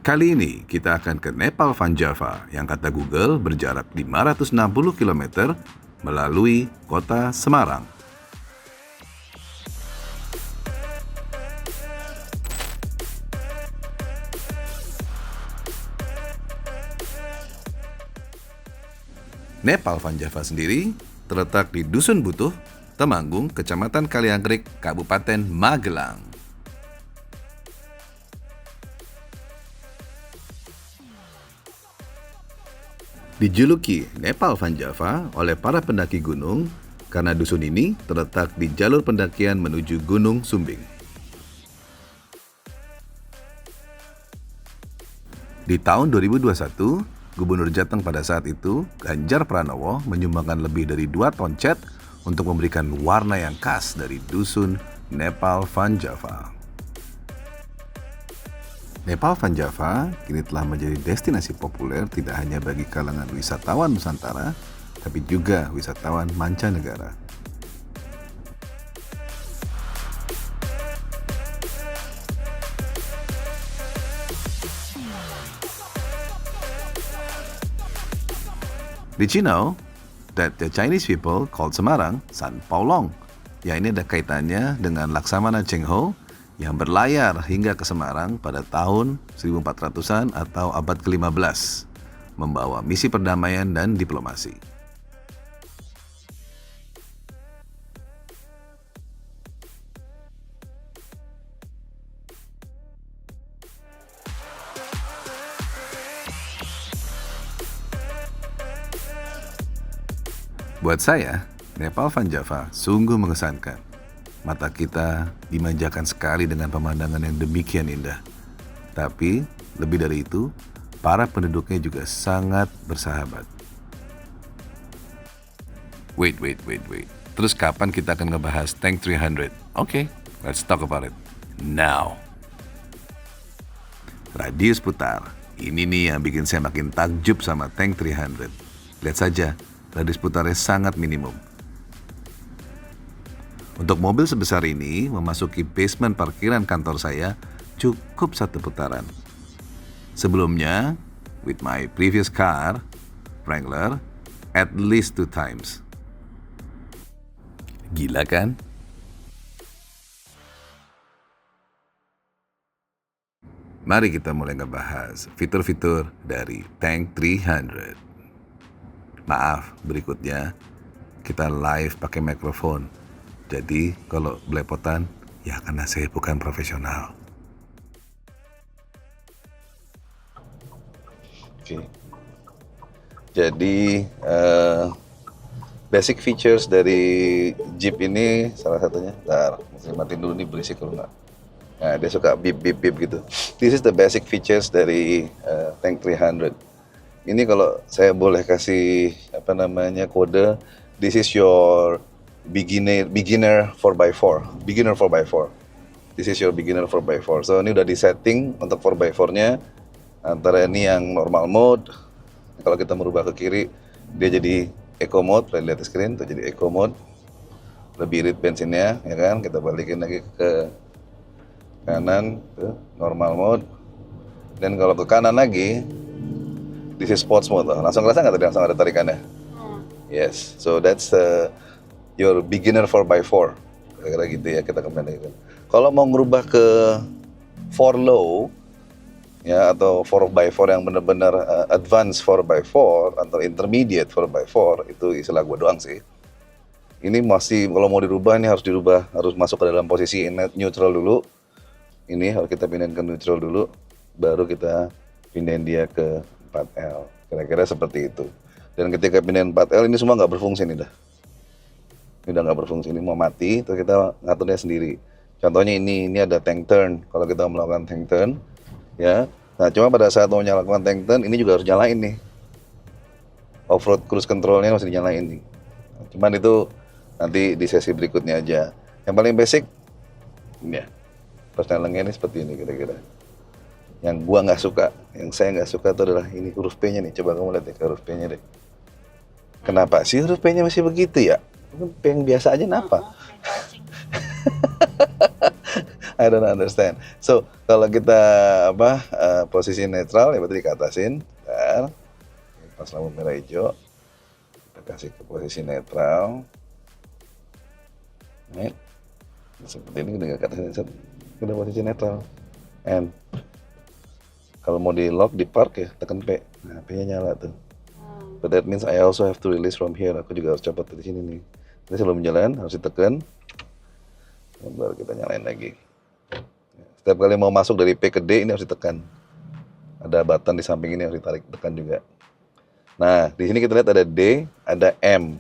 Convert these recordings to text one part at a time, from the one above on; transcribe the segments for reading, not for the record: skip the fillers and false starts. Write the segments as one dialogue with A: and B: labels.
A: Kali ini kita akan ke Nepal Van Java yang kata Google berjarak 560 km melalui kota Semarang. Nepal Van Java sendiri terletak di Dusun Butuh, Temanggung, Kecamatan Kaliangkrik, Kabupaten Magelang. Dijuluki Nepal Van Java oleh para pendaki gunung karena dusun ini terletak di jalur pendakian menuju Gunung Sumbing. Di tahun 2021, Gubernur Jateng pada saat itu, Ganjar Pranowo, menyumbangkan lebih dari 2 ton cat untuk memberikan warna yang khas dari dusun Nepal Van Java. Nepal Van Java kini telah menjadi destinasi populer tidak hanya bagi kalangan wisatawan Nusantara, tapi juga wisatawan mancanegara. Did you know that the Chinese people called Semarang San Paulong? Ya, ini ada kaitannya dengan Laksamana Cheng Ho yang berlayar hingga ke Semarang pada tahun 1400-an atau abad ke-15, membawa misi perdamaian dan diplomasi. Buat saya, Nepal Van Java sungguh mengesankan. Mata kita dimanjakan sekali dengan pemandangan yang demikian indah. Tapi, lebih dari itu, para penduduknya juga sangat bersahabat. Wait. Terus kapan kita akan ngebahas Tank 300? Oke, let's talk about it now. Radius putar. Ini nih yang bikin saya makin takjub sama Tank 300. Lihat saja, radius putarnya sangat minimum. Untuk mobil sebesar ini, memasuki basement parkiran kantor saya cukup 1 putaran. Sebelumnya, with my previous car, Wrangler, at least 2 times. Gila kan? Mari kita mulai ngebahas fitur-fitur dari Tank 300. Maaf, berikutnya kita live pakai mikrofon. Jadi kalau belepotan, ya karena saya bukan profesional. Oke. Jadi basic features dari Jeep ini salah satunya. Bentar, mesti matiin dulu nih berisik kalau nggak. Nah, dia suka beep gitu. This is the basic features dari Tank 300. Ini kalau saya boleh kasih kode, this is your beginner 4x4. This is your beginner 4x4. So ini udah di setting untuk 4x4-nya. Antara ini yang normal mode. Kalau kita merubah ke kiri, dia jadi eco mode. Lihat di screen, itu jadi eco mode. Lebih irit bensinnya, ya kan? Kita balikin lagi ke kanan, tuh, normal mode. Dan kalau ke kanan lagi, this is sports mode. Langsung kerasa nggak tadi langsung ada tarikannya? Yes, so that's your beginner 4x4, kira-kira gitu ya kita kembali. Kalau mau ngerubah ke 4 low, ya atau 4x4 yang benar-benar advance 4x4 atau intermediate 4x4, itu istilah gue doang sih. Ini masih kalau mau dirubah ini harus masuk ke dalam posisi neutral dulu. Ini harus kita pindahin ke neutral dulu, baru kita pindahin dia ke 4L. Kira-kira seperti itu. Dan ketika pindahin 4L ini semua nggak berfungsi nih dah. Ini udah nggak berfungsi, ini mau mati, terus kita ngaturnya sendiri. Contohnya ini ada tank turn. Kalau kita melakukan tank turn, ya. Nah, cuma pada saat mau melakukan tank turn, ini juga harus nyalain nih. Off-road cruise controlnya harus dinyalain nih. Cuman itu nanti di sesi berikutnya aja. Yang paling basic, ini ya. Persnelengnya ini seperti ini kira-kira. Yang gua nggak suka, yang saya nggak suka itu adalah ini huruf P-nya nih. Coba kamu lihat ya huruf P-nya deh. Kenapa sih huruf P-nya masih begitu ya? P yang biasa aja kenapa? I don't understand. So kalau kita posisi netral ya berarti dikatasin. Bentar. Pas lampu merah hijau kita kasih ke posisi netral. Nih, seperti ini udah katasin kita posisi netral. And kalau mau di lock di park ya tekan P. Nah P-nya nyala tuh. But that means I also have to release from here. Aku juga harus copot dari sini nih. Jadi sebelum jalan harus ditekan. Baru kita nyalain lagi. Setiap kali mau masuk dari P ke D ini harus ditekan. Ada button di samping ini harus ditarik tekan juga. Nah di sini kita lihat ada D, ada M.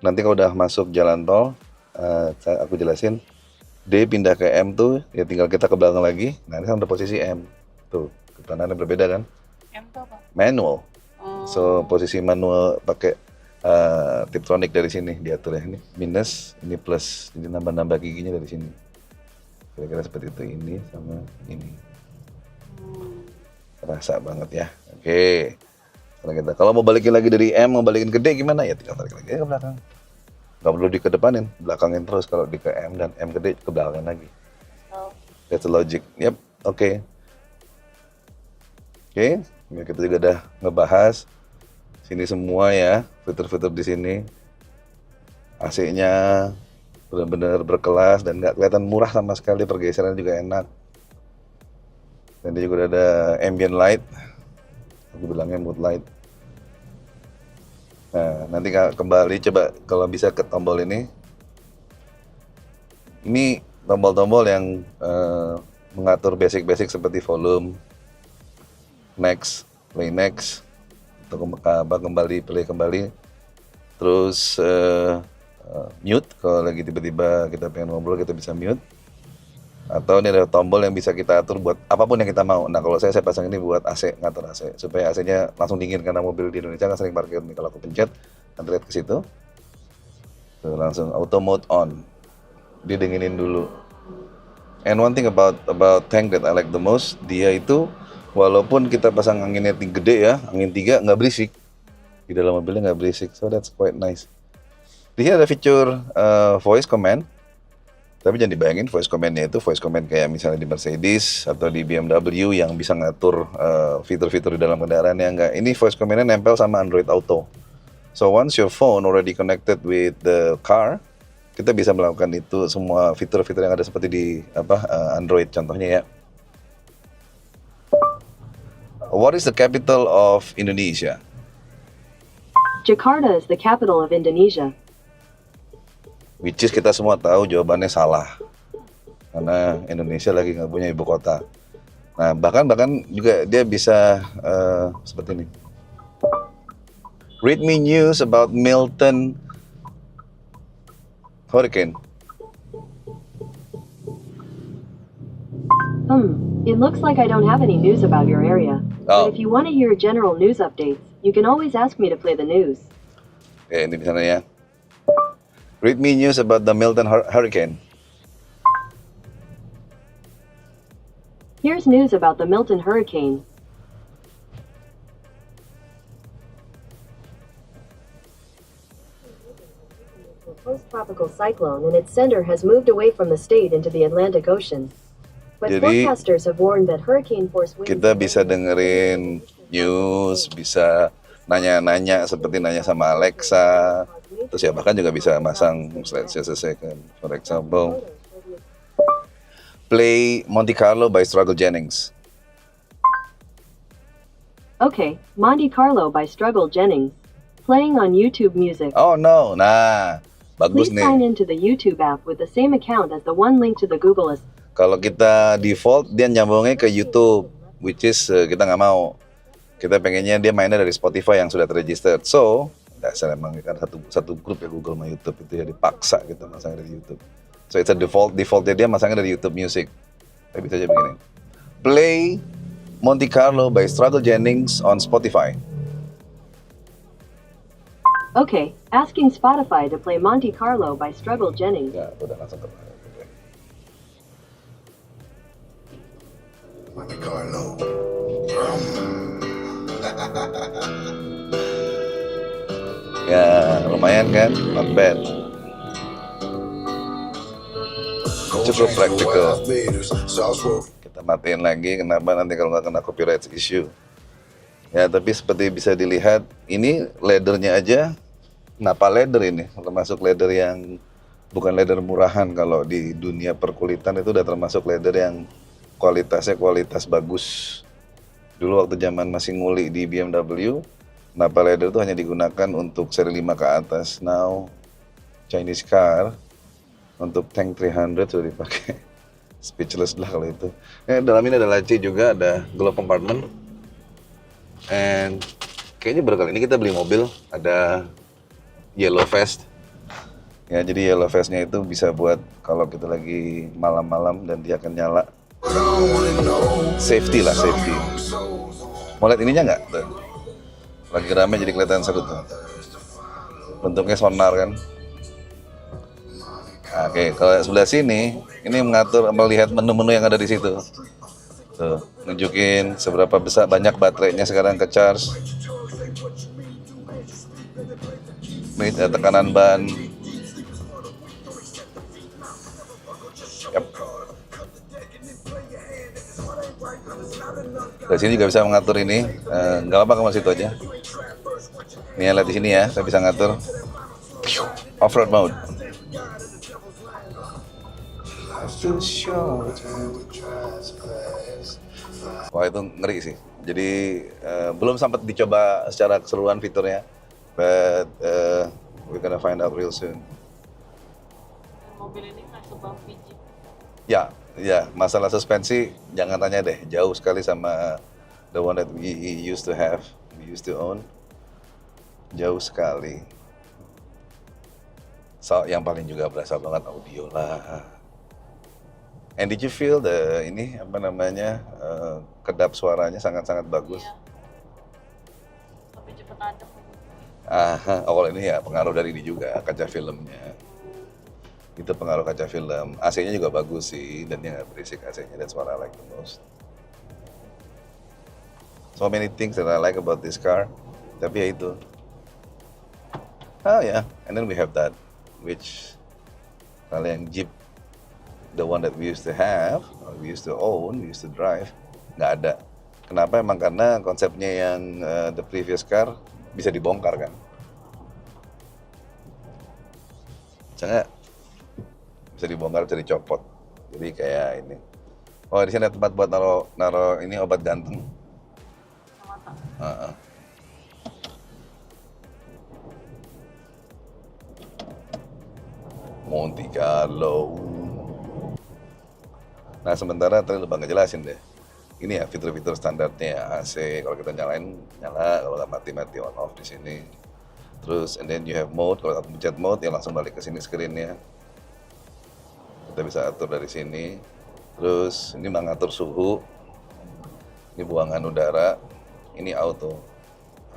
A: Nanti kalau udah masuk jalan tol, aku jelasin. D pindah ke M tuh, ya tinggal kita ke belakang lagi. Nah ini kan udah posisi M. Tuh, ketanannya berbeda kan?
B: M tuh apa?
A: Manual.
B: Oh.
A: So posisi manual pakai Tiptronic dari sini diatur ya. Ini minus, ini plus. Jadi nambah-nambah giginya dari sini. Kira-kira seperti itu, ini sama ini. Terasa banget ya. Oke. Kalau mau balikin lagi dari M, mau balikin ke D gimana? Ya tinggal balik lagi ke belakang. Nggak perlu dikedepanin, belakangin terus. Kalau di ke M dan M ke D ke belakang lagi.
B: Oh.
A: That's the logic. Yep, oke. Oke, kita juga udah ngebahas sini semua ya, fitur-fitur di sini. AC-nya benar-benar berkelas dan nggak kelihatan murah sama sekali, pergeseran juga enak. Dan dia juga ada ambient light, aku bilangnya mood light. Nah nanti kembali coba kalau bisa ke tombol ini. Ini tombol-tombol yang mengatur basic-basic seperti volume, next, play next, atau kembali play kembali. Terus mute, kalau lagi tiba-tiba kita pengen ngobrol kita bisa mute. Atau ini ada tombol yang bisa kita atur buat apapun yang kita mau. Nah kalau saya pasang ini buat AC, ngatur AC supaya AC-nya langsung dingin, karena mobil di Indonesia kan sering parkir nih. Kalau aku pencet, nanti lihat ke situ, tuh langsung auto mode on, dia dinginin dulu. And one thing about tank that I like the most, dia itu walaupun kita pasang anginnya gede ya, angin 3 nggak berisik. Di dalam mobilnya nggak berisik, so that's quite nice. Di sini ada fitur voice command, tapi jangan dibayangin voice command-nya itu voice command kayak misalnya di Mercedes atau di BMW yang bisa ngatur fitur-fitur di dalam kendaraan, yang enggak. Ini voice command-nya nempel sama Android Auto. So once your phone already connected with the car, kita bisa melakukan itu semua fitur-fitur yang ada seperti di Android contohnya ya. What is the capital of Indonesia?
C: Jakarta is the capital of Indonesia.
A: Which is kita semua tahu jawabannya salah, karena Indonesia lagi nggak punya ibu kota. Nah bahkan juga dia bisa seperti ini. Read me news about Milton Hurricane.
C: It looks like I don't have any news about your area.
A: Oh.
C: But if you want to hear general news updates, you can always ask me to play the news.
A: Oke, ini di sana ya. Read me news about the Milton Hurricane.
C: Here's news about the Milton hurricane. A post-tropical cyclone and its center has moved away from the state into the Atlantic Ocean. But
A: Jadi,
C: forecasters have warned that hurricane force winds...
A: Kita bisa dengerin news, bisa nanya-nanya seperti nanya sama Alexa. Terus ya bahkan juga bisa masang, let's just a second, for example, play Monte Carlo by Struggle Jennings.
C: Okay, Monte Carlo by Struggle Jennings. Playing on YouTube Music.
A: Oh no, nah, bagus
C: Please sign
A: nih.
C: into the YouTube app with the same account as the one linked to the Google Assistant.
A: Kalau kita default, dia nyambungnya ke YouTube, which is kita nggak mau. Kita pengennya dia mainnya dari Spotify yang sudah terregistered. So, dasar emang kan satu grup ya Google sama YouTube itu ya, dipaksa kita masang dari YouTube. So it's a defaultnya dia masangnya dari YouTube Music. Tapi bisa aja begini. Play Monte Carlo by Struggle Jennings on Spotify.
C: Okay, asking Spotify to play Monte Carlo by Struggle Jennings.
A: Ya, udah langsung ke
D: Monte Carlo.
A: Ya, lumayan kan? Not bad. cukup practical. Kita matiin lagi, kenapa nanti kalau nggak kena copyright issue. Ya, tapi seperti bisa dilihat, ini leathernya aja, kenapa leather ini? Termasuk leather yang bukan leather murahan. Kalau di dunia perkulitan itu udah termasuk leather yang kualitasnya kualitas bagus. Dulu waktu zaman masih nguli di BMW, Napa leather itu hanya digunakan untuk seri 5 ke atas. Now, Chinese car, untuk Tank 300 sudah dipakai. Speechless lah kalau itu. Dalam ini ada laci juga, ada glove compartment. And kayaknya baru kali ini kita beli mobil, ada yellow vest. Ya, jadi yellow vestnya itu bisa buat kalau kita lagi malam-malam dan dia akan nyala. Safety lah, safety. Mau lihat ininya nggak? Tuh. Lagi rame jadi kelihatan seru tuh. Bentuknya sonar kan. Oke, kalau sebelah sini, ini mengatur, melihat menu-menu yang ada di situ. Tuh, nunjukin seberapa besar, banyak baterainya sekarang ke charge. Ini tekanan ban. Yep. Dari sini juga bisa mengatur ini. Nggak apa-apa kamu situ aja. Nih lihat di sini ya, saya bisa ngatur off-road mode. Wah, itu ngeri sih. Jadi belum sempat dicoba secara keseluruhan fiturnya, but we're gonna find out real soon.
B: Mobil ini nggak sebumpy Jeep.
A: Ya, masalah suspensi jangan tanya deh, jauh sekali sama the one that we used to have, we used to own. Jauh sekali. So, yang paling juga berasa banget audio lah. And did you feel ini apa namanya, kedap suaranya sangat-sangat bagus.
B: Iya. Lebih cepet adem.
A: Kalau ini ya pengaruh dari ini juga, kaca filmnya. Itu pengaruh kaca film. AC-nya juga bagus sih, dan dia nggak berisik AC-nya, that's what I like the most. So many things that I like about this car, tapi ya itu. And then we have that, which kalau yang Jeep, the one that we used to have, we used to own, we used to drive, nggak ada. Kenapa? Emang karena konsepnya yang the previous car bisa dibongkar kan. Misalnya bisa dibongkar, bisa dicopot. Jadi kayak ini. Oh, di sini ada tempat buat naro ini obat ganteng.
B: Mata.
A: Monte Carlo. Nah, sementara tadi lupa ngejelasin deh. Ini ya fitur-fitur standarnya ya, AC. Kalau kita nyalain nyala, kalau nggak mati on off di sini. Terus and then you have mode. Kalau aku pencet mode ya langsung balik ke sini screen-nya. Kita bisa atur dari sini. Terus ini mengatur suhu. Ini buangan udara. Ini auto.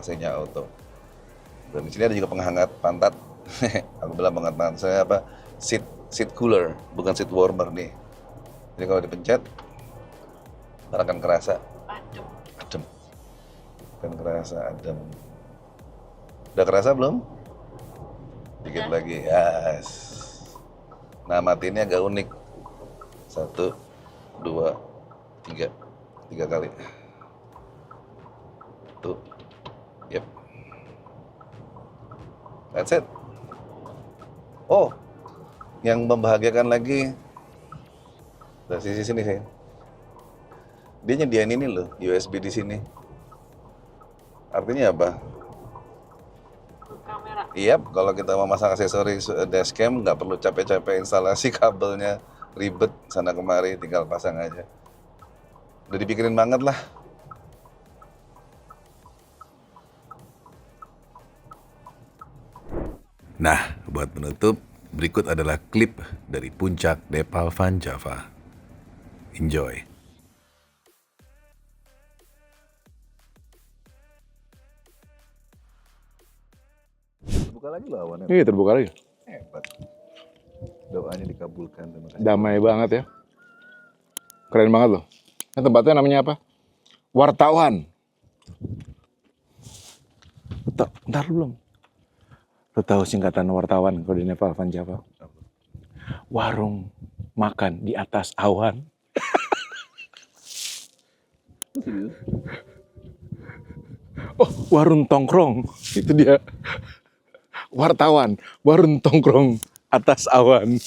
A: AC-nya auto. Dan di sini ada juga penghangat pantat. Aku bilang penghangat pantat saya apa? Seat cooler, bukan seat warmer nih. Jadi kalau dipencet, akan kerasa adem. Akan kerasa adem. Udah kerasa belum? Dikit lagi, yes. Nah, matiinnya agak unik. 1, 2, 3. 3 kali. Tuh. Yep. That's it. Oh, yang membahagiakan lagi dari sisi sini sih. Dia nyediain ini loh, USB di sini. Artinya apa?
B: Kamera.
A: Iya, kalau kita mau masang aksesoris dashcam nggak perlu capek-capek instalasi kabelnya, ribet sana kemari, tinggal pasang aja. Udah dipikirin banget lah.
D: Nah, buat penutup, berikut adalah klip dari puncak Nepal Van Java. Enjoy.
A: Terbuka lagi loh awannya.
E: Iya terbuka lagi.
A: Hebat. Doanya dikabulkan. Terima kasih.
E: Damai banget ya. Keren banget loh. Ini tempatnya namanya apa? Wartawan. Bentar belum. Lo tahu singkatan wartawan kalau di Nepal Van Java? Warung makan di atas awan. Oh, warung tongkrong. Itu dia. Wartawan, warung tongkrong atas awan.